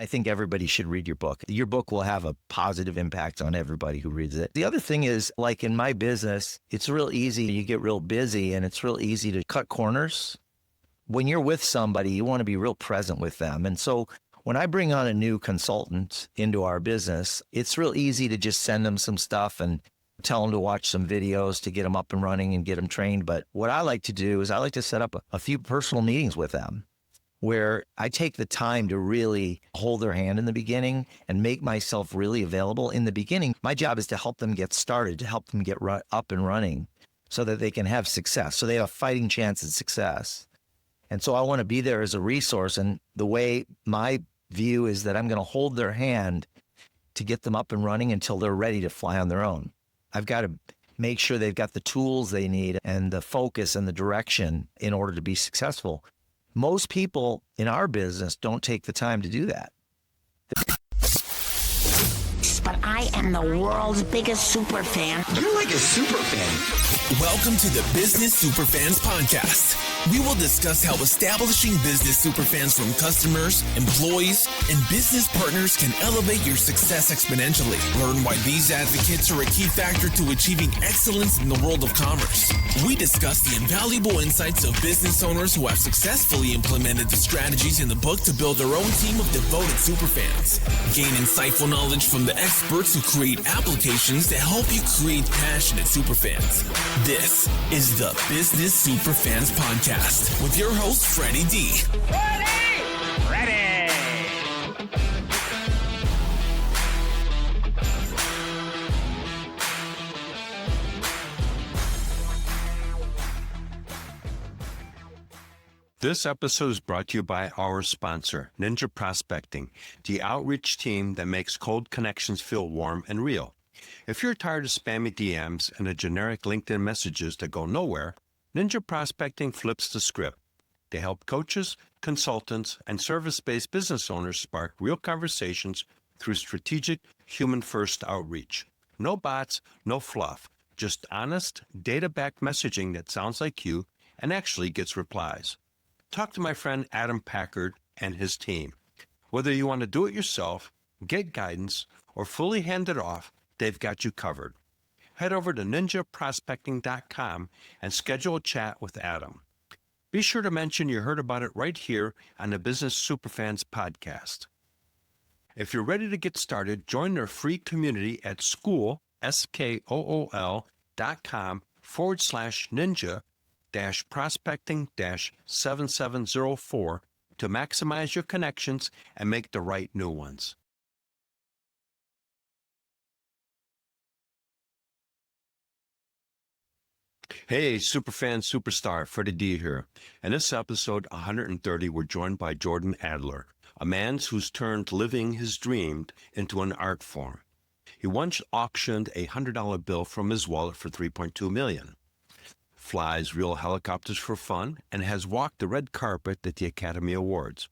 I think everybody should read your book. Your book will have a positive impact on everybody who reads it. The other thing is, like in my business, it's real easy. You get real busy and it's real easy to cut corners. When you're with somebody, you want to be real present with them. And so when I bring on a new consultant into our business, it's real easy to just send them some stuff and tell them to watch some videos to get them up and running and get them trained. But what I like to do is I like to set up a few personal meetings with them where I take the time to really hold their hand in the beginning and make myself really available in the beginning. My job is to help them get started, to help them get up and running so that they can have success, so they have a fighting chance at success. And so I want to be there as a resource. And the way my view is that I'm going to hold their hand to get them up and running until they're ready to fly on their own. I've got to make sure they've got the tools they need and the focus and the direction in order to be successful. Most people in our business don't take the time to do that. But I am the world's biggest super fan. You're like a super fan. Welcome to the Business Superfans podcast. We will discuss how establishing business superfans from customers, employees, and business partners can elevate your success exponentially. Learn why these advocates are a key factor to achieving excellence in the world of commerce. We discuss the invaluable insights of business owners who have successfully implemented the strategies in the book to build their own team of devoted superfans. Gain insightful knowledge from the experts who create applications that help you create passionate superfans. This is the Business Superfans podcast with your host, Freddy D. Ready! This episode is brought to you by our sponsor, Ninja Prospecting, the outreach team that makes cold connections feel warm and real. If you're tired of spammy DMs and the generic LinkedIn messages that go nowhere, Ninja Prospecting flips the script. They help coaches, consultants, and service-based business owners spark real conversations through strategic, human-first outreach. No bots, no fluff, just honest, data-backed messaging that sounds like you and actually gets replies. Talk to my friend Adam Packard and his team. Whether you want to do it yourself, get guidance, or fully hand it off, they've got you covered. Head over to ninjaprospecting.com and schedule a chat with Adam. Be sure to mention you heard about it right here on the Business Superfans podcast. If you're ready to get started, join their free community at school, school.com/ninja-prospecting-7704 to maximize your connections and make the right new ones. Hey, Superfan Superstar, Freddy D here. In this episode 130, we're joined by Jordan Adler, a man who's turned living his dream into an art form. He once auctioned a $100 bill from his wallet for $3.2 million, flies real helicopters for fun, and has walked the red carpet at the Academy Awards.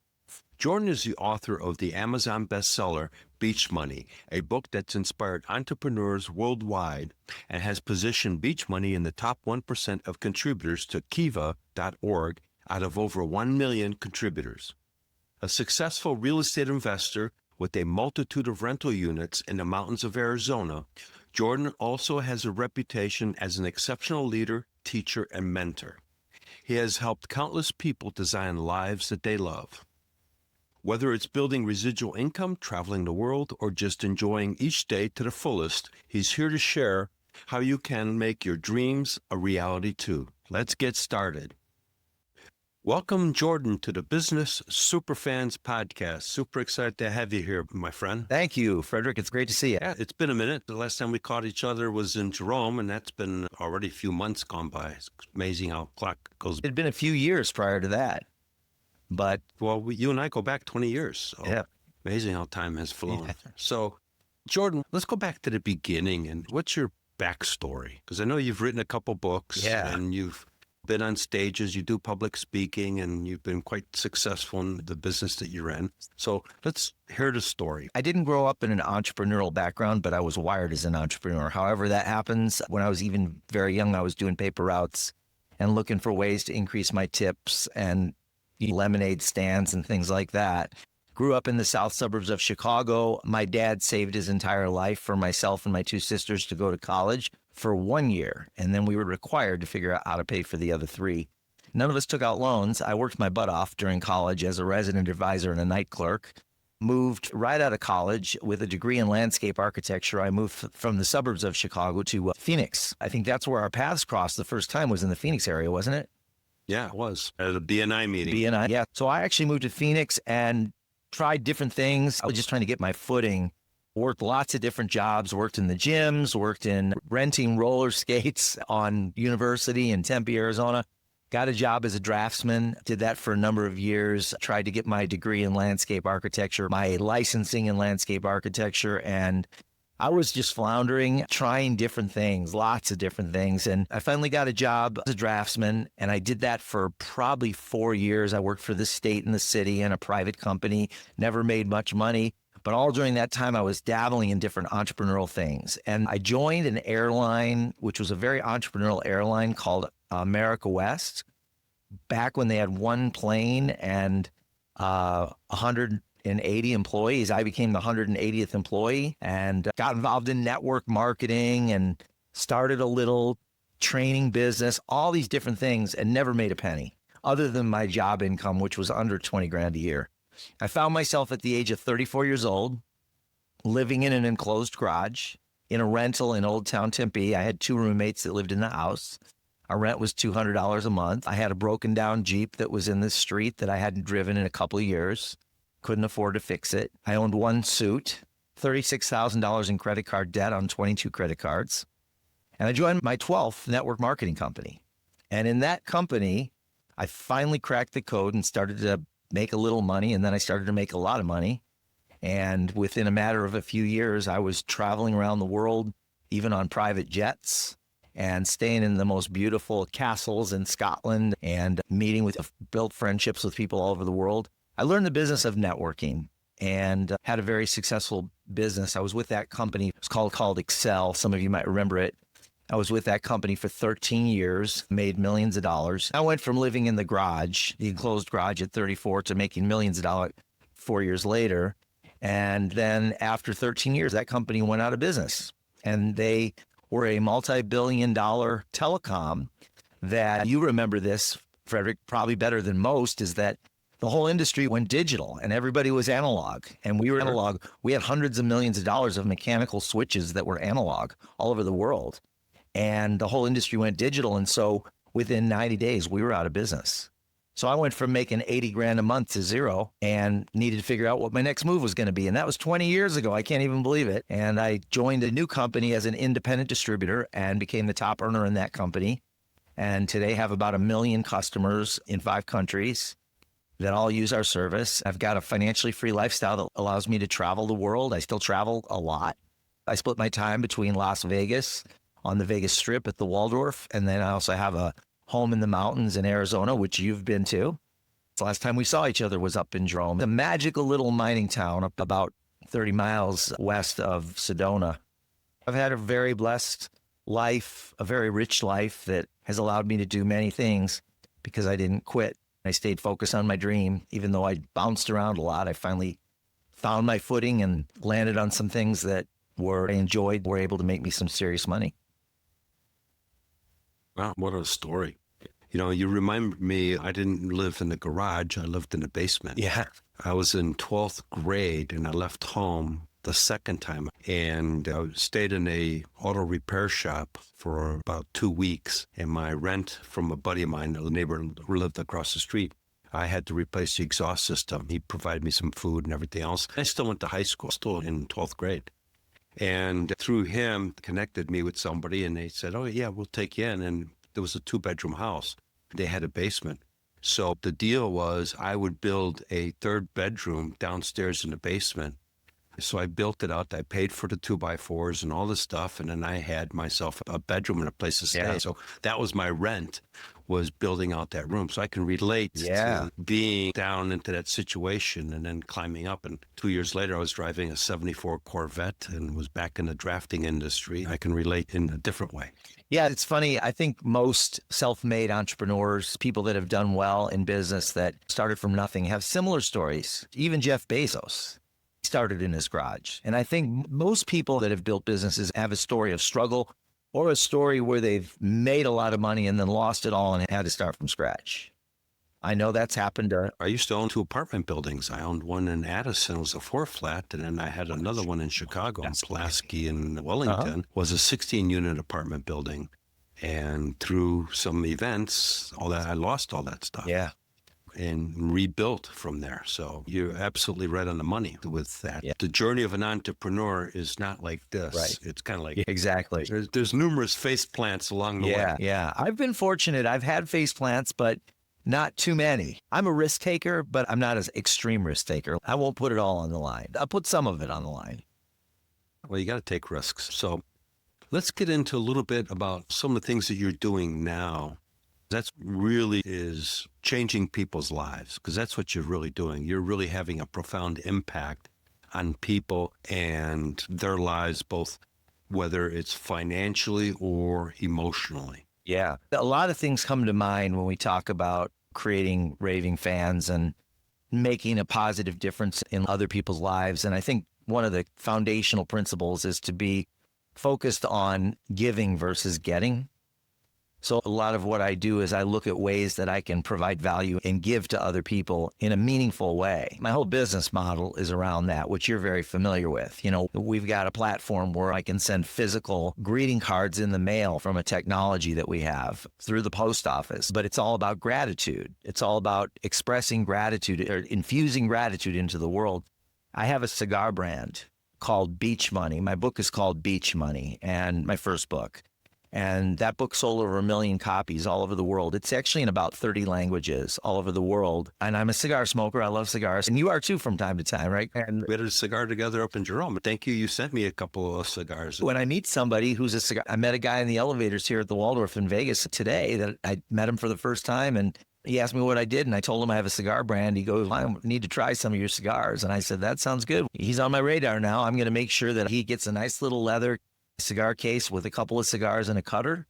Jordan is the author of the Amazon bestseller, Beach Money, a book that's inspired entrepreneurs worldwide and has positioned beach money in the top 1% of contributors to Kiva.org out of over 1 million contributors. A successful real estate investor with a multitude of rental units in the mountains of Arizona, Jordan also has a reputation as an exceptional leader, teacher, and mentor. He has helped countless people design lives that they love. Whether it's building residual income, traveling the world, or just enjoying each day to the fullest, he's here to share how you can make your dreams a reality too. Let's get started. Welcome, Jordan, to the Business Superfans podcast. Super excited to have you here, my friend. Thank you, Frederick. It's great to see you. Yeah, it's been a minute. The last time we caught each other was in Jerome, and that's been already a few months gone by. It's amazing how clock goes. It'd been a few years prior to that. But Well, you and I go back 20 years. So yeah, amazing how time has flown. Yeah. So, Jordan, let's go back to the beginning. And what's your backstory? Because I know you've written a couple books, Yeah. and you've been on stages, you do public speaking, and you've been quite successful in the business that you're in. So let's hear the story. I didn't grow up in an entrepreneurial background, but I was wired as an entrepreneur. However that happens, when I was even very young, I was doing paper routes and looking for ways to increase my tips and lemonade stands and things like that. Grew up in the south suburbs of Chicago. My dad saved his entire life for myself and my two sisters to go to college for 1 year. And then we were required to figure out how to pay for the other 3. None of us took out loans. I worked my butt off during college as a resident advisor and a night clerk. Moved right out of college with a degree in landscape architecture. I moved from the suburbs of Chicago to Phoenix. I think that's where our paths crossed the first time, was in the Phoenix area, wasn't it? Yeah, it was at a BNI meeting. BNI, yeah. So I actually moved to Phoenix and tried different things. I was just trying to get my footing. Worked lots of different jobs, worked in the gyms, worked in renting roller skates on University in Tempe, Arizona. Got a job as a draftsman, did that for a number of years, tried to get my degree in landscape architecture, my licensing in landscape architecture, and I was just floundering, trying different things, lots of different things. And I finally got a job as a draftsman, and I did that for probably 4 years. I worked for the state and the city and a private company, never made much money. But all during that time, I was dabbling in different entrepreneurial things. And I joined an airline, which was a very entrepreneurial airline called America West, back when they had one plane and 180 employees. I became the 180th employee and got involved in network marketing and started a little training business, all these different things, and never made a penny other than my job income, which was under 20 grand a year. I found myself at the age of 34 years old, living in an enclosed garage in a rental in Old Town Tempe. I had 2 roommates that lived in the house. Our rent was $200 a month. I had a broken down Jeep that was in the street that I hadn't driven in a couple of years. Couldn't afford to fix it. I owned 1 suit, $36,000 in credit card debt on 22 credit cards. And I joined my 12th network marketing company. And in that company, I finally cracked the code and started to make a little money. And then I started to make a lot of money. And within a matter of a few years, I was traveling around the world, even on private jets, and staying in the most beautiful castles in Scotland and built friendships with people all over the world. I learned the business of networking and had a very successful business. I was with that company. It's called Excel. Some of you might remember it. I was with that company for 13 years, made millions of dollars. I went from living in the garage, the enclosed garage at 34, to making millions of dollars 4 years later. And then after 13 years, that company went out of business. And they were a multi-billion-dollar telecom that, you remember this, Frederick, probably better than most, is that the whole industry went digital and everybody was analog. And we were analog. We had hundreds of millions of dollars of mechanical switches that were analog all over the world. And the whole industry went digital. And so within 90 days, we were out of business. So I went from making 80 grand a month to zero and needed to figure out what my next move was going to be. And that was 20 years ago. I can't even believe it. And I joined a new company as an independent distributor and became the top earner in that company. And today have about 1 million customers in 5 countries that all use our service. I've got a financially free lifestyle that allows me to travel the world. I still travel a lot. I split my time between Las Vegas on the Vegas Strip at the Waldorf. And then I also have a home in the mountains in Arizona, which you've been to. The last time we saw each other was up in Jerome, a magical little mining town up about 30 miles west of Sedona. I've had a very blessed life, a very rich life that has allowed me to do many things because I didn't quit. I stayed focused on my dream. Even though I bounced around a lot, I finally found my footing and landed on some things that I enjoyed, were able to make me some serious money. Wow, what a story. You know, you remind me, I didn't live in the garage. I lived in the basement. Yeah. I was in 12th grade and I left home the second time, and I stayed in a auto repair shop for about 2 weeks. And my rent from a buddy of mine, a neighbor who lived across the street, I had to replace the exhaust system. He provided me some food and everything else. I still went to high school, still in 12th grade. And through him, connected me with somebody, and they said, oh, yeah, we'll take you in. And there was a 2-bedroom house. They had a basement. So the deal was I would build a 3rd bedroom downstairs in the basement. So I built it out. I paid for the 2x4s and all this stuff. And then I had myself a bedroom and a place to stay. Yeah. So that was my rent was building out that room. So I can relate Yeah. to being down into that situation and then climbing up. And 2 years later, I was driving a 74 Corvette and was back in the drafting industry. I can relate in a different way. Yeah, it's funny. I think most self-made entrepreneurs, people that have done well in business that started from nothing, have similar stories. Even Jeff Bezos started in his garage. And I think most people that have built businesses have a story of struggle or a story where they've made a lot of money and then lost it all and had to start from scratch. I know that's happened to... I used to own 2 apartment buildings. I owned one in Addison, it was a 4-flat, and then I had another one in Chicago, in Pulaski and Wellington, was a 16-unit apartment building. And through some events, I lost all that stuff. Yeah. And rebuilt from there. So you're absolutely right on the money with that. Yeah. The journey of an entrepreneur is not like this. Right. It's kind of like, Exactly. there's numerous face plants along the way. Yeah. I've been fortunate. I've had face plants, but not too many. I'm a risk taker, but I'm not an extreme risk taker. I won't put it all on the line. I'll put some of it on the line. Well, you got to take risks. So let's get into a little bit about some of the things that you're doing now. That's really is changing people's lives, because that's what you're really doing. You're really having a profound impact on people and their lives, both whether it's financially or emotionally. Yeah. A lot of things come to mind when we talk about creating raving fans and making a positive difference in other people's lives. And I think one of the foundational principles is to be focused on giving versus getting. So a lot of what I do is I look at ways that I can provide value and give to other people in a meaningful way. My whole business model is around that, which you're very familiar with. You know, we've got a platform where I can send physical greeting cards in the mail from a technology that we have through the post office, but it's all about gratitude. It's all about expressing gratitude or infusing gratitude into the world. I have a cigar brand called Beach Money. My book is called Beach Money, and my first book. And that book sold over 1 million copies all over the world. It's actually in about 30 languages all over the world. And I'm a cigar smoker. I love cigars. And you are too from time to time, right? And We had a cigar together up in Jerome. Thank you. You sent me a couple of cigars. when I meet somebody who's a cigar, I met a guy in the elevators here at the Waldorf in Vegas today that I met him for the first time. And he asked me what I did. And I told him I have a cigar brand. He goes, I need to try some of your cigars. And I said, that sounds good. He's on my radar now. I'm going to make sure that he gets a nice little leather cigar case with a couple of cigars and a cutter.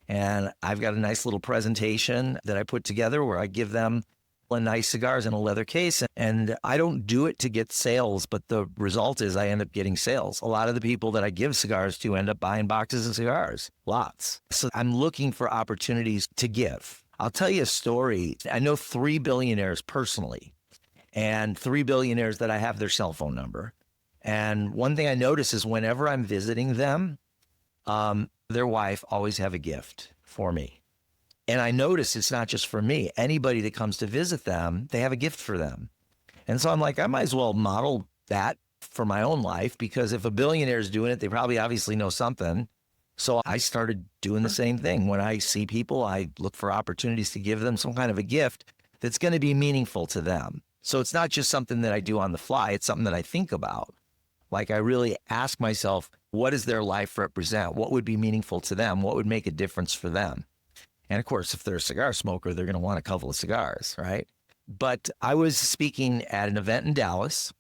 And I've got a nice little presentation that I put together where I give them nice cigars in a leather case. And I don't do it to get sales, but the result is I end up getting sales. A lot of the people that I give cigars to end up buying boxes of cigars, lots. So I'm looking for opportunities to give. I'll tell you a story. I know 3 billionaires personally, and 3 billionaires that I have their cell phone number. And one thing I notice is whenever I'm visiting them, their wife always have a gift for me. And I notice it's not just for me. Anybody that comes to visit them, they have a gift for them. And so I'm like, I might as well model that for my own life, because if a billionaire is doing it, they probably obviously know something. So I started doing the same thing. When I see people, I look for opportunities to give them some kind of a gift that's going to be meaningful to them. So it's not just something that I do on the fly. It's something that I think about. Like I really ask myself, what does their life represent? What would be meaningful to them? What would make a difference for them? And of course, if they're a cigar smoker, they're going to want a couple of cigars, right? But I was speaking at an event in Dallas.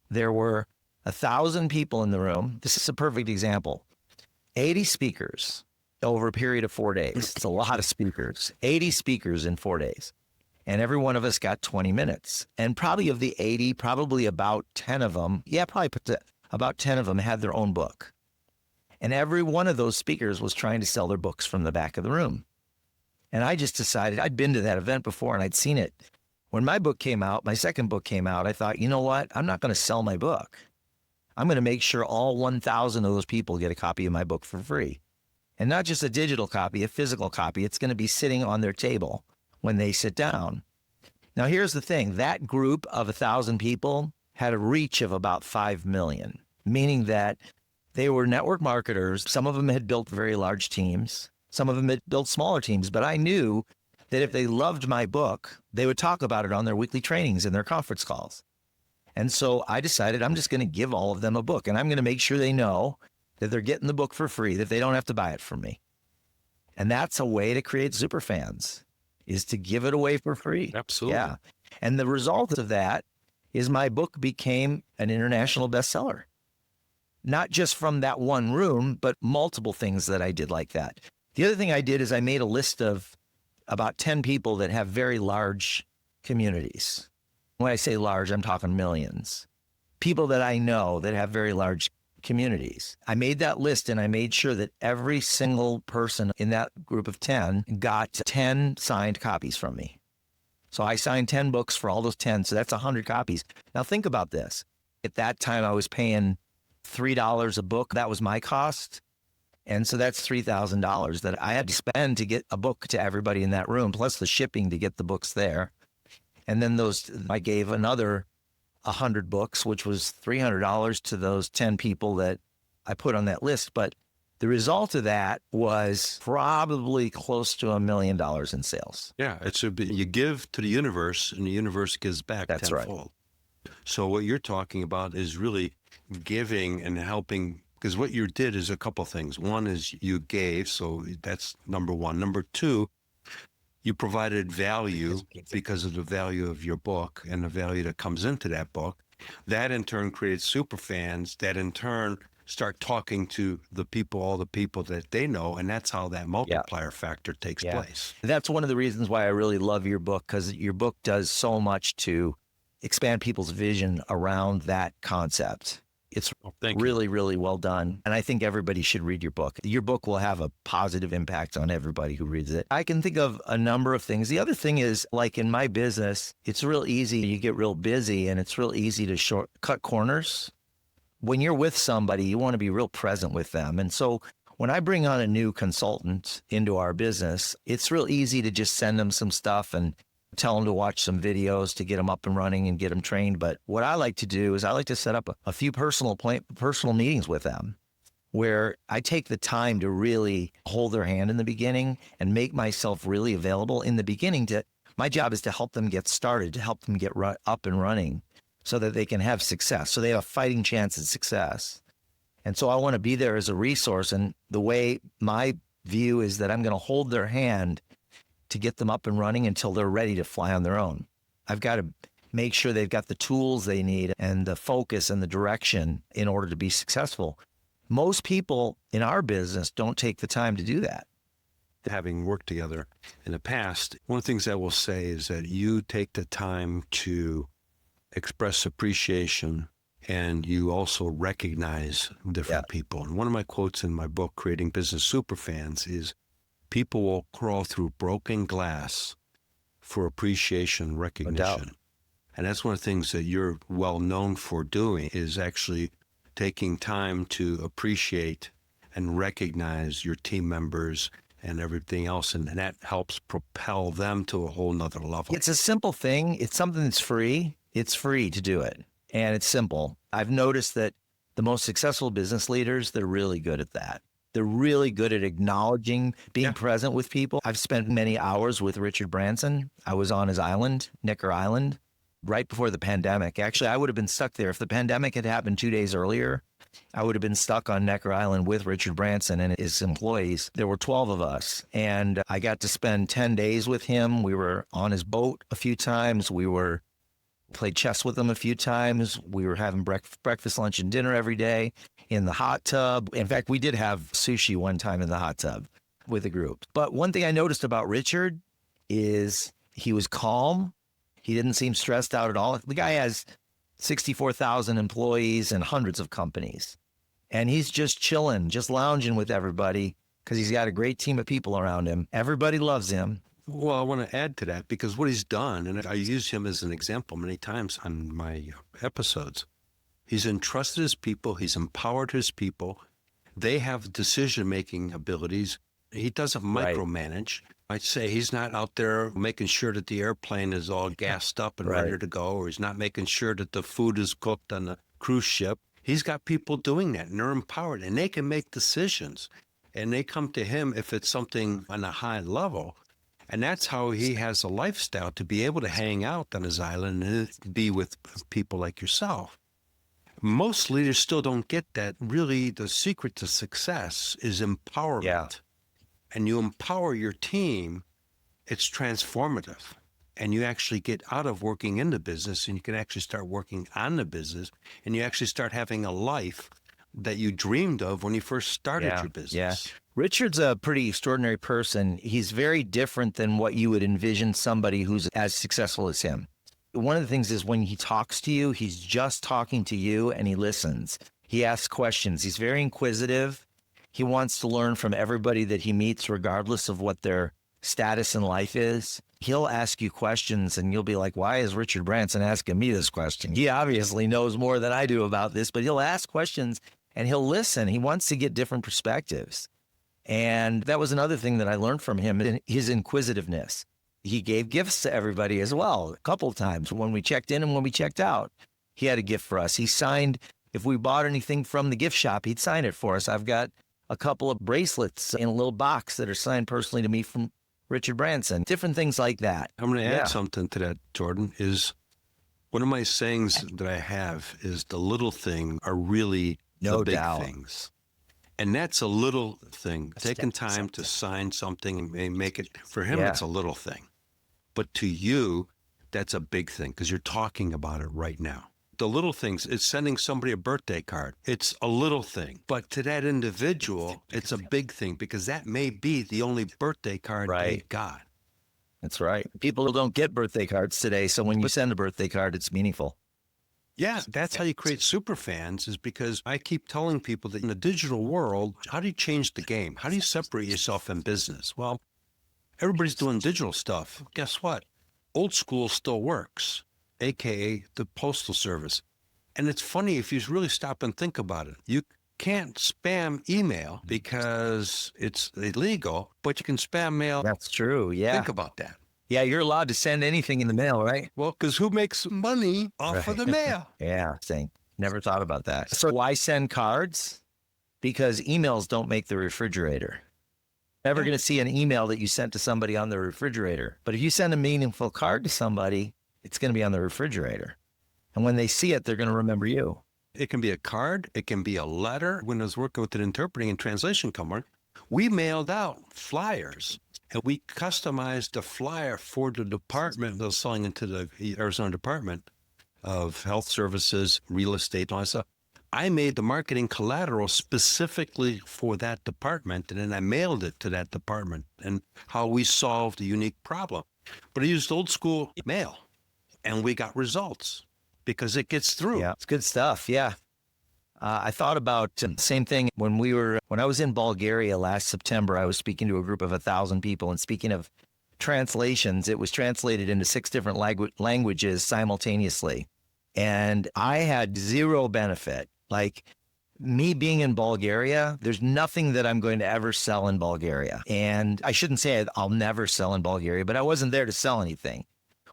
There were 1,000 people in the room. This is a perfect example. 80 speakers over a period of 4 days. It's a lot of speakers. 80 speakers in 4 days. And every one of us got 20 minutes. And probably of the 80, probably about 10 of them, about 10 of them had their own book. And every one of those speakers was trying to sell their books from the back of the room. And I just decided, I'd been to that event before and I'd seen it. When my book came out, my second book came out, I thought, you know what? I'm not going to sell my book. I'm going to make sure all 1,000 of those people get a copy of my book for free. And not just a digital copy, a physical copy. It's going to be sitting on their table when they sit down. Now, here's the thing. That group of 1,000 people had a reach of about 5 million, meaning that they were network marketers. Some of them had built very large teams. Some of them had built smaller teams. But I knew that if they loved my book, they would talk about it on their weekly trainings and their conference calls. And so I decided I'm just going to give all of them a book. And I'm going to make sure they know that they're getting the book for free, that they don't have to buy it from me. And that's a way to create super fans, is to give it away for free. Absolutely. Yeah. And the result of that is my book became an international bestseller. Not just from that one room, but multiple things that I did like that. The other thing I did is I made a list of about 10 people that have very large communities. When I say large, I'm talking millions. People that I know that have very large communities. I made that list and I made sure that every single person in that group of 10 got 10 signed copies from me. So I signed 10 books for all those 10. So that's 100 copies. Now think about this. At that time, I was paying $3 a book. That was my cost. And so that's $3,000 that I had to spend to get a book to everybody in that room, plus the shipping to get the books there. And then I gave another 100 books, which was $300 to those 10 people that I put on that list. But the result of that was probably close to $1 million in sales. Yeah, you give to the universe, and the universe gives back That's tenfold. Right. So what you're talking about is really giving and helping, because what you did is a couple things. One is you gave, so that's number one. Number two, you provided value because of the value of your book and the value that comes into that book. That in turn creates super fans that in turn start talking to all the people that they know. And that's how that multiplier factor takes place. That's one of the reasons why I really love your book, because your book does so much to expand people's vision around that concept. It's really, really well done. And I think everybody should read your book. Your book will have a positive impact on everybody who reads it. I can think of a number of things. The other thing is, like in my business, it's real easy. You get real busy and it's real easy to cut corners. When you're with somebody, you want to be real present with them. And so when I bring on a new consultant into our business, it's real easy to just send them some stuff and tell them to watch some videos to get them up and running and get them trained. But what I like to do is I like to set up a few personal meetings with them where I take the time to really hold their hand in the beginning and make myself really available in the beginning. My job is to help them get started, to help them get up and running so that they can have success, so they have a fighting chance at success. And so I want to be there as a resource. And the way my view is that I'm going to hold their hand to get them up and running until they're ready to fly on their own. I've got to make sure they've got the tools they need and the focus and the direction in order to be successful. Most people in our business don't take the time to do that. Having worked together in the past, one of the things I will say is that you take the time to express appreciation and you also recognize different people. And one of my quotes in my book, Creating Business Superfans, is people will crawl through broken glass for appreciation and recognition. No doubt. And that's one of the things that you're well known for doing, is actually taking time to appreciate and recognize your team members and everything else. And that helps propel them to a whole nother level. It's a simple thing. It's something that's free. It's free to do it. And it's simple. I've noticed that the most successful business leaders, they're really good at that. They're really good at acknowledging, being present with people. I've spent many hours with Richard Branson. I was on his island, Necker Island, right before the pandemic. Actually, I would have been stuck there. If the pandemic had happened 2 days earlier, I would have been stuck on Necker Island with Richard Branson and his employees. There were 12 of us, and I got to spend 10 days with him. We were on his boat a few times. Played chess with him a few times. We were having breakfast, lunch, and dinner every day in the hot tub. In fact, we did have sushi one time in the hot tub with a group. But one thing I noticed about Richard is he was calm. He didn't seem stressed out at all. The guy has 64,000 employees and hundreds of companies. And he's just chilling, just lounging with everybody because he's got a great team of people around him. Everybody loves him. Well, I want to add to that because what he's done, and I use him as an example many times on my episodes, he's entrusted his people, he's empowered his people, they have decision-making abilities. He doesn't micromanage. I'd say he's not out there making sure that the airplane is all gassed up and ready to go, or he's not making sure that the food is cooked on the cruise ship. He's got people doing that, and they're empowered, and they can make decisions. And they come to him if it's something on a high level. And that's how he has a lifestyle, to be able to hang out on his island and be with people like yourself. Most leaders still don't get that. Really, the secret to success is empowerment. and you empower your team, it's transformative. And you actually get out of working in the business and you can actually start working on the business, and you actually start having a life that you dreamed of when you first started your business. Yeah. Richard's a pretty extraordinary person. He's very different than what you would envision somebody who's as successful as him. One of the things is when he talks to you, he's just talking to you and he listens. He asks questions. He's very inquisitive. He wants to learn from everybody that he meets, regardless of what their status in life is. He'll ask you questions and you'll be like, why is Richard Branson asking me this question? He obviously knows more than I do about this, but he'll ask questions and he'll listen. He wants to get different perspectives. And that was another thing that I learned from him, his inquisitiveness. He gave gifts to everybody as well, a couple of times when we checked in and when we checked out. He had a gift for us. He signed, if we bought anything from the gift shop, he'd sign it for us. I've got a couple of bracelets in a little box that are signed personally to me from Richard Branson, different things like that. I'm going to add something to that, Jordan, is one of my sayings that I have is the little things are really the big things. And that's a little thing. Taking time to sign something and make it, for him, it's a little thing. But to you, that's a big thing because you're talking about it right now. The little things, it's sending somebody a birthday card. It's a little thing. But to that individual, it's a big thing because that may be the only birthday card they got. That's right. People don't get birthday cards today. So when you send a birthday card, it's meaningful. Yeah, that's how you create super fans, is because I keep telling people that in the digital world, how do you change the game? How do you separate yourself in business? Well, everybody's doing digital stuff. Guess what? Old school still works, AKA the postal service. And it's funny if you really stop and think about it. You can't spam email because it's illegal, but you can spam mail. That's true, yeah. Think about that. Yeah, you're allowed to send anything in the mail, right? Well, because who makes money off of the mail? Yeah, never thought about that. So why send cards? Because emails don't make the refrigerator. Never going to see an email that you sent to somebody on the refrigerator. But if you send a meaningful card to somebody, it's going to be on the refrigerator. And when they see it, they're going to remember you. It can be a card. It can be a letter. When I was working with an interpreting and translation company, we mailed out flyers. And we customized the flyer for the department that was selling into the Arizona Department of Health Services, Real Estate, and all that stuff. I made the marketing collateral specifically for that department, and then I mailed it to that department and how we solved a unique problem. But I used old school mail, and we got results because it gets through. Yeah, it's good stuff. Yeah. I thought about the same thing when I was in Bulgaria last September. I was speaking to a group of 1,000 people, and speaking of translations, it was translated into 6 different languages simultaneously. And I had zero benefit. Like me being in Bulgaria, there's nothing that I'm going to ever sell in Bulgaria. And I shouldn't say I'll never sell in Bulgaria, but I wasn't there to sell anything.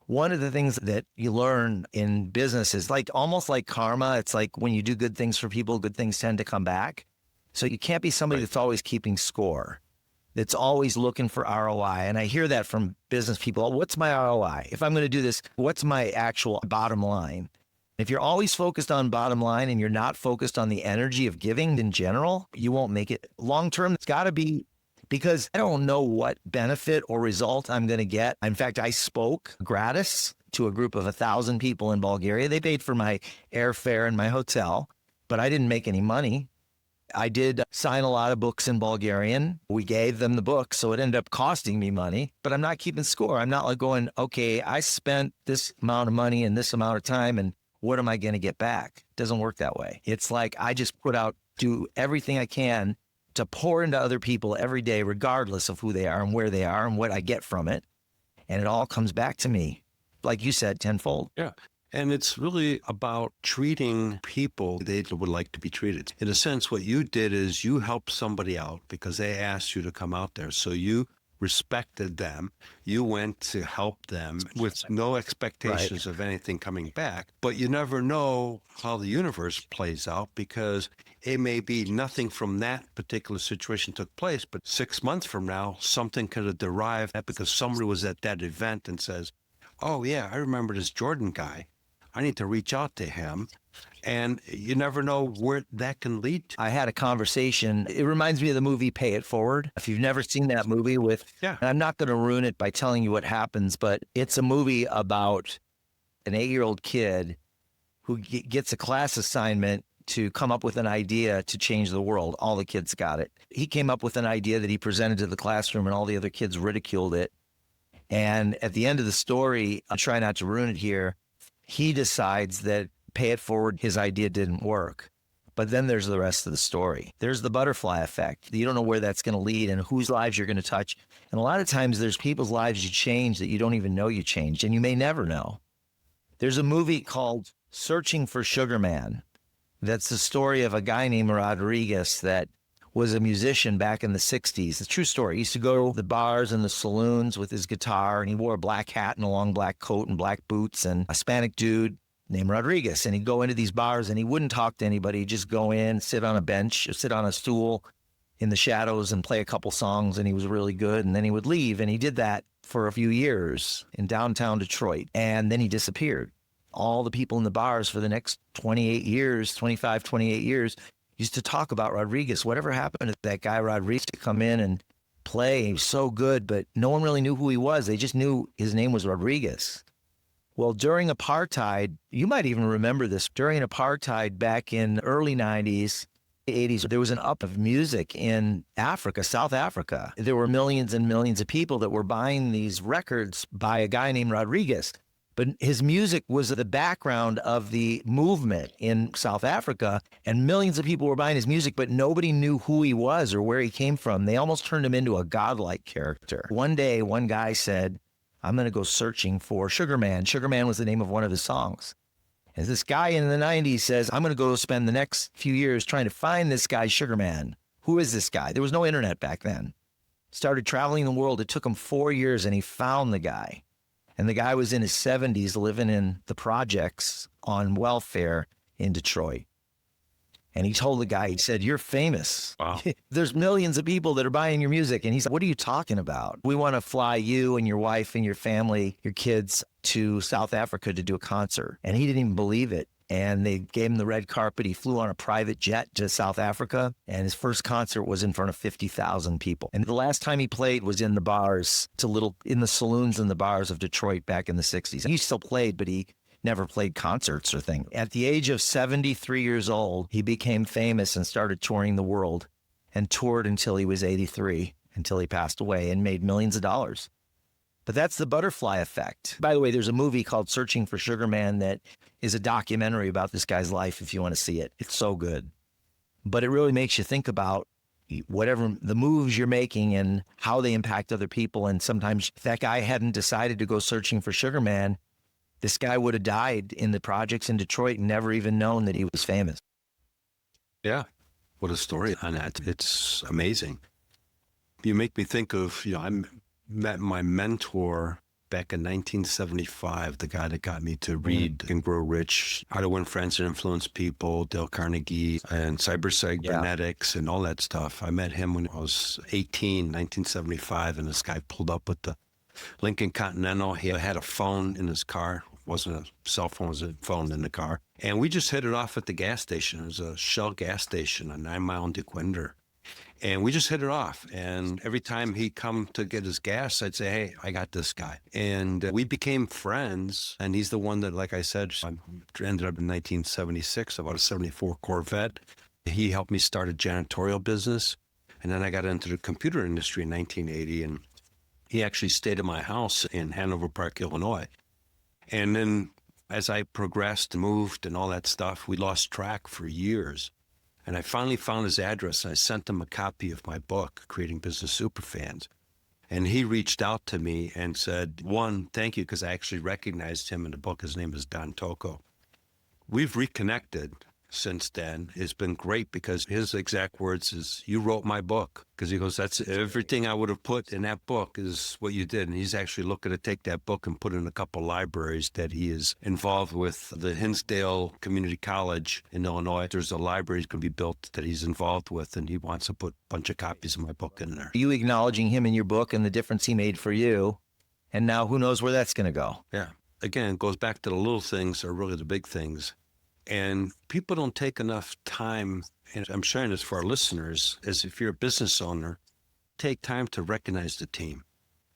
One of the things that you learn in business is almost like karma. It's like when you do good things for people, good things tend to come back. So you can't be somebody that's always keeping score, that's always looking for ROI. And I hear that from business people. Oh, what's my ROI? If I'm going to do this, what's my actual bottom line? If you're always focused on bottom line and you're not focused on the energy of giving in general, you won't make it long term. It's got to be, because I don't know what benefit or result I'm going to get. In fact, I spoke gratis to a group of 1,000 people in Bulgaria. They paid for my airfare and my hotel, but I didn't make any money. I did sign a lot of books in Bulgarian. We gave them the books, so it ended up costing me money, but I'm not keeping score. I'm not like going, okay, I spent this amount of money in this amount of time, and what am I going to get back? It doesn't work that way. It's like I just do everything I can to pour into other people every day, regardless of who they are and where they are and what I get from it. And it all comes back to me, like you said, tenfold. Yeah. And it's really about treating people they would like to be treated. In a sense, what you did is you helped somebody out because they asked you to come out there. So you respected them. You went to help them with no expectations of anything coming back. But you never know how the universe plays out, because it may be nothing from that particular situation took place, but 6 months from now, something could have derived that because somebody was at that event and says, oh yeah, I remember this Jordan guy. I need to reach out to him. And you never know where that can lead to. I had a conversation. It reminds me of the movie Pay It Forward. If you've never seen that movie and I'm not going to ruin it by telling you what happens, but it's a movie about an 8-year-old kid who gets a class assignment to come up with an idea to change the world. All the kids got it. He came up with an idea that he presented to the classroom and all the other kids ridiculed it. And at the end of the story, I'll try not to ruin it here, he decides that Pay It Forward, his idea didn't work. But then there's the rest of the story. There's the butterfly effect. You don't know where that's going to lead and whose lives you're going to touch. And a lot of times there's people's lives you change that you don't even know you changed, and you may never know. There's a movie called Searching for Sugar Man. That's the story of a guy named Rodriguez that was a musician back in the 60s. It's a true story. He used to go to the bars and the saloons with his guitar, and he wore a black hat and a long black coat and black boots, and a Hispanic dude named Rodriguez. And he'd go into these bars and he wouldn't talk to anybody. He'd just go in, sit on a bench, or sit on a stool in the shadows and play a couple songs, and he was really good. And then he would leave. And he did that for a few years in downtown Detroit. And then he disappeared. All the people in the bars for the next 28 years used to talk about Rodriguez. Whatever happened to that guy Rodriguez to come in and play? He was so good, but no one really knew who he was. They just knew his name was Rodriguez. Well, during apartheid, you might even remember this, during apartheid back in the early 90s, 80s, there was an up of music in Africa, South Africa. There were millions and millions of people that were buying these records by a guy named Rodriguez. But his music was the background of the movement in South Africa, and millions of people were buying his music, but nobody knew who he was or where he came from. They almost turned him into a godlike character. One day, one guy said, I'm going to go searching for Sugar Man. Sugar Man was the name of one of his songs. And this guy in the 90s says, I'm going to go spend the next few years trying to find this guy, Sugar Man. Who is this guy? There was no internet back then. Started traveling the world. It took him 4 years, and he found the guy. And the guy was in his 70s living in the projects on welfare in Detroit. And he told the guy, he said, you're famous. Wow. There's millions of people that are buying your music. And he's like, what are you talking about? We want to fly you and your wife and your family, your kids, to South Africa to do a concert. And he didn't even believe it. And they gave him the red carpet. He flew on a private jet to South Africa. And his first concert was in front of 50,000 people. And the last time he played was in the bars, in the saloons and the bars of Detroit back in the 60s. He still played, but he never played concerts or things. At the age of 73 years old, he became famous and started touring the world, and toured until he was 83, until he passed away, and made millions of dollars. But that's the butterfly effect. By the way, there's a movie called Searching for Sugar Man that is a documentary about this guy's life if you want to see it. It's so good. But it really makes you think about whatever the moves you're making and how they impact other people. And sometimes if that guy hadn't decided to go searching for Sugar Man, this guy would have died in the projects in Detroit and never even known that he was famous. Yeah. What a story on that. It's amazing. You make me think of, I met my mentor back in 1975, the guy that got me to read and Grow Rich, How to Win Friends and Influence People, Dale Carnegie, and Cybernetics and all that stuff. I met him when I was 18, 1975, and this guy pulled up with the Lincoln Continental. He had a phone in his car. It wasn't a cell phone, it was a phone in the car. And we just hit it off at the gas station. It was a Shell gas station, a 9 Mile in DeQuinder. And we just hit it off. And every time he'd come to get his gas, I'd say, hey, I got this guy. And we became friends. And he's the one that, like I said, I ended up in 1976, about a 74 Corvette. He helped me start a janitorial business. And then I got into the computer industry in 1980. And he actually stayed at my house in Hanover Park, Illinois. And then as I progressed and moved and all that stuff, we lost track for years. And I finally found his address, and I sent him a copy of my book, Creating Business Superfans. And he reached out to me and said, one, thank you, because I actually recognized him in the book. His name is Don Tocco. We've reconnected since then. It's been great because his exact words is, you wrote my book. Because he goes, that's everything I would have put in that book is what you did. And he's actually looking to take that book and put it in a couple libraries that he is involved with. The Hinsdale Community College in Illinois, there's a library going to be built that he's involved with, and he wants to put a bunch of copies of my book in there. You acknowledging him in your book and the difference he made for you, and now who knows where that's going to go. Yeah. Again, it goes back to the little things are really the big things. And people don't take enough time, and I'm sharing this for our listeners, as if you're a business owner, take time to recognize the team.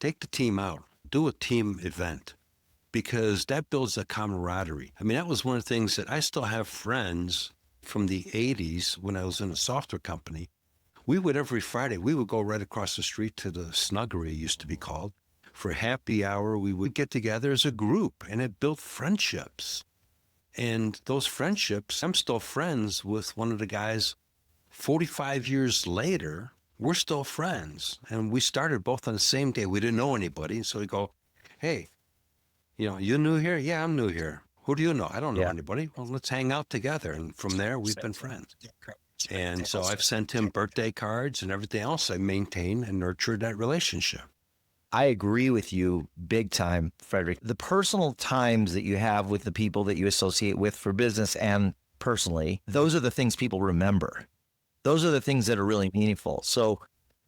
Take the team out, do a team event, because that builds a camaraderie. I mean, that was one of the things that I still have friends from the 80s when I was in a software company. We would every Friday, we would go right across the street to the Snuggery, it used to be called, for happy hour. We would get together as a group, and it built friendships. And those friendships, I'm still friends with one of the guys 45 years later. We're still friends. And we started both on the same day. We didn't know anybody. So we go, hey, you new here? Yeah, I'm new here. Who do you know? I don't know anybody. Well, let's hang out together. And from there, we've been friends. And so I've sent him birthday cards and everything else. I maintain and nurture that relationship. I agree with you big time, Frederick. The personal times that you have with the people that you associate with for business and personally, those are the things people remember. Those are the things that are really meaningful. So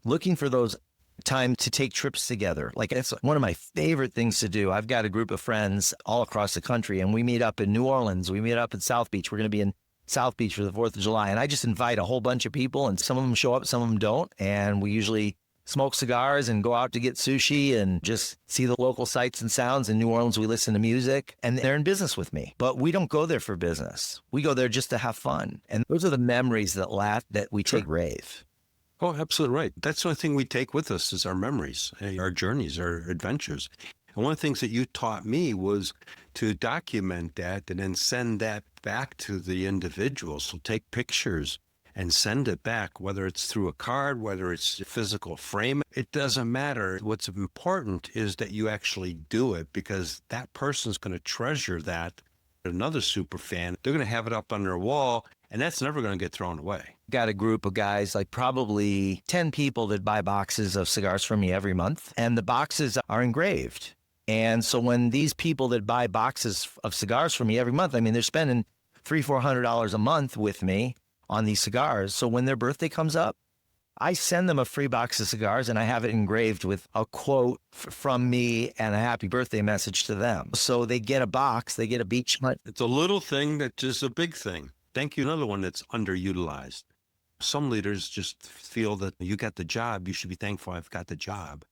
looking for those times to take trips together, like it's one of my favorite things to do. I've got a group of friends all across the country, and we meet up in New Orleans. We meet up in South Beach. We're going to be in South Beach for the 4th of July. And I just invite a whole bunch of people, and some of them show up, some of them don't. And we usually smoke cigars and go out to get sushi and just see the local sights and sounds. In New Orleans, we listen to music, and they're in business with me. But we don't go there for business. We go there just to have fun. And those are the memories that we take rave. Oh, absolutely right. That's the only thing we take with us is our memories, our journeys, our adventures. And one of the things that you taught me was to document that and then send that back to the individual. So take pictures and send it back, whether it's through a card, whether it's a physical frame. It doesn't matter. What's important is that you actually do it, because that person's going to treasure that. Another super fan, they're going to have it up on their wall, and that's never going to get thrown away. Got a group of guys, like probably 10 people that buy boxes of cigars from me every month, and the boxes are engraved. And so when these people that buy boxes of cigars from me every month, I mean, they're spending $300-400 a month with me on these cigars. So when their birthday comes up, I send them a free box of cigars, and I have it engraved with a quote from me and a happy birthday message to them. So they get a box, they get a beach nut. It's a little thing that is a big thing. Thank you. Another one that's underutilized. Some leaders just feel that you got the job, you should be thankful I've got the job.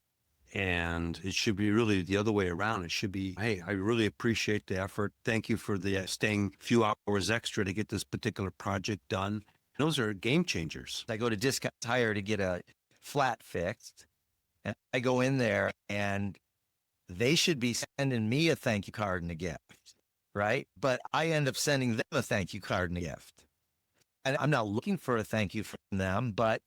And it should be really the other way around. It should be, hey, I really appreciate the effort. Thank you for the staying a few hours extra to get this particular project done. Those are game changers. I go to Discount Tire to get a flat fixed, and I go in there, and they should be sending me a thank you card and a gift, right? But I end up sending them a thank you card and a gift. And I'm not looking for a thank you from them, but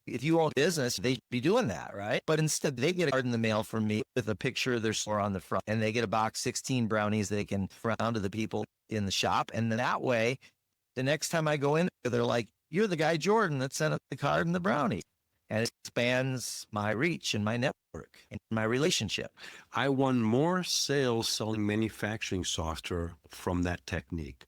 if you own business, they should be doing that, right? But instead, they get a card in the mail from me with a picture of their store on the front, and they get a box, 16 brownies they can frown to the people in the shop. And then that way, the next time I go in, they're like, you're the guy, Jordan, that sent us the card and the brownie. And it expands my reach and my network and my relationship. I won more sales selling manufacturing software from that technique.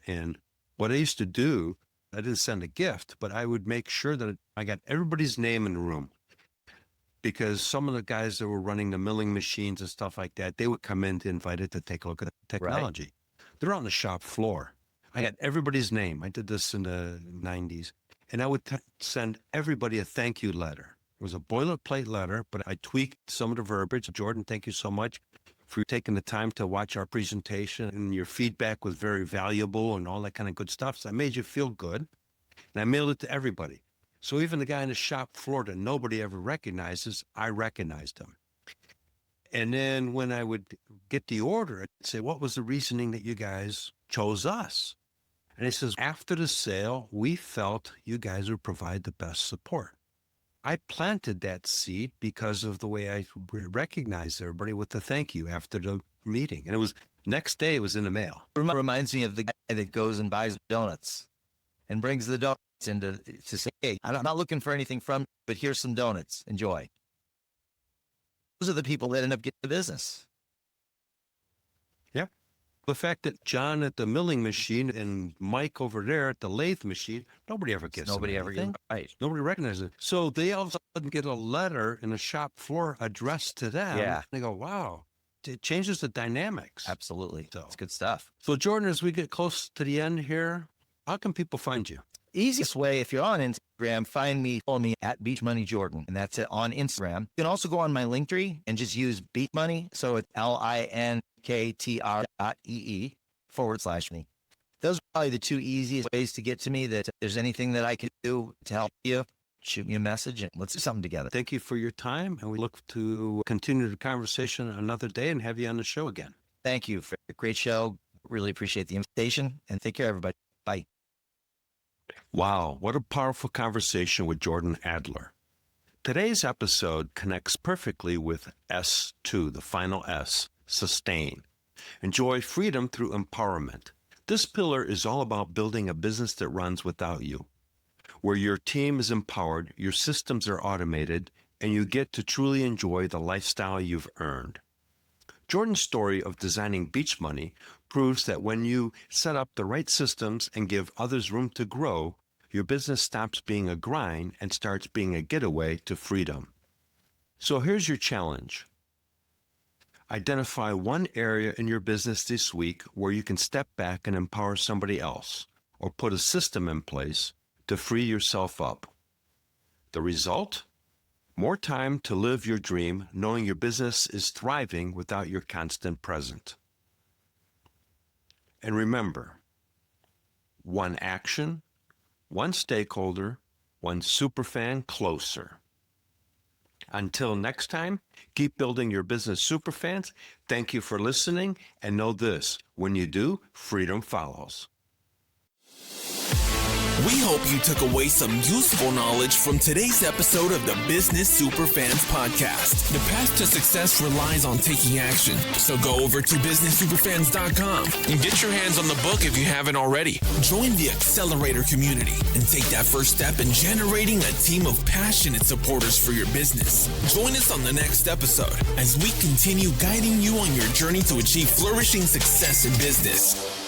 And what I used to do, I didn't send a gift, but I would make sure that I got everybody's name in the room, because some of the guys that were running the milling machines and stuff like that, they would come in to invite it to take a look at the technology. Right. They're on the shop floor. I had everybody's name. I did this in the 90s. And I would send everybody a thank you letter. It was a boilerplate letter, but I tweaked some of the verbiage. Jordan, thank you so much for taking the time to watch our presentation, and your feedback was very valuable and all that kind of good stuff. So I made you feel good, and I mailed it to everybody. So even the guy in the shop floor that nobody ever recognizes, I recognized him. And then when I would get the order, I'd say, what was the reasoning that you guys chose us? And he says, after the sale, we felt you guys would provide the best support. I planted that seed because of the way I recognized everybody with the thank you after the meeting. And it was next day, it was in the mail. Reminds me of the guy that goes and buys donuts and brings the donuts in to say, hey, I'm not looking for anything from you, but here's some donuts. Enjoy. Those are the people that end up getting the business. Yeah. The fact that John at the milling machine and Mike over there at the lathe machine, nobody ever gets Nobody ever gets right. Nobody recognizes it. So they all of a sudden get a letter in the shop floor addressed to them. Yeah. They go, wow, it changes the dynamics. Absolutely. So. It's good stuff. So, Jordan, as we get close to the end here, how can people find you? Easiest way, if you're on Instagram, follow me at Beach Money Jordan, and that's it on Instagram. You can also go on my Linktree and just use Beach Money. So it's linktr.ee/me. Those are probably the two easiest ways to get to me. That if there's anything that I can do to help you, shoot me a message and let's do something together. Thank you for your time, and we look to continue the conversation another day and have you on the show again. Thank you for a great show. Really appreciate the invitation, and take care, everybody. Bye. Wow, what a powerful conversation with Jordan Adler. Today's episode connects perfectly with S2, the final S, sustain. Enjoy freedom through empowerment. This pillar is all about building a business that runs without you, where your team is empowered, your systems are automated, and you get to truly enjoy the lifestyle you've earned. Jordan's story of designing Beach Money proves that when you set up the right systems and give others room to grow, your business stops being a grind and starts being a getaway to freedom. So here's your challenge. Identify one area in your business this week where you can step back and empower somebody else, or put a system in place to free yourself up. The result? More time to live your dream, knowing your business is thriving without your constant presence. And remember, one action, one stakeholder, one superfan closer. Until next time, keep building your business superfans. Thank you for listening, and know this, when you do, freedom follows. We hope you took away some useful knowledge from today's episode of the Business Superfans podcast. The path to success relies on taking action. So go over to businesssuperfans.com and get your hands on the book if you haven't already. Join the Accelerator community and take that first step in generating a team of passionate supporters for your business. Join us on the next episode as we continue guiding you on your journey to achieve flourishing success in business.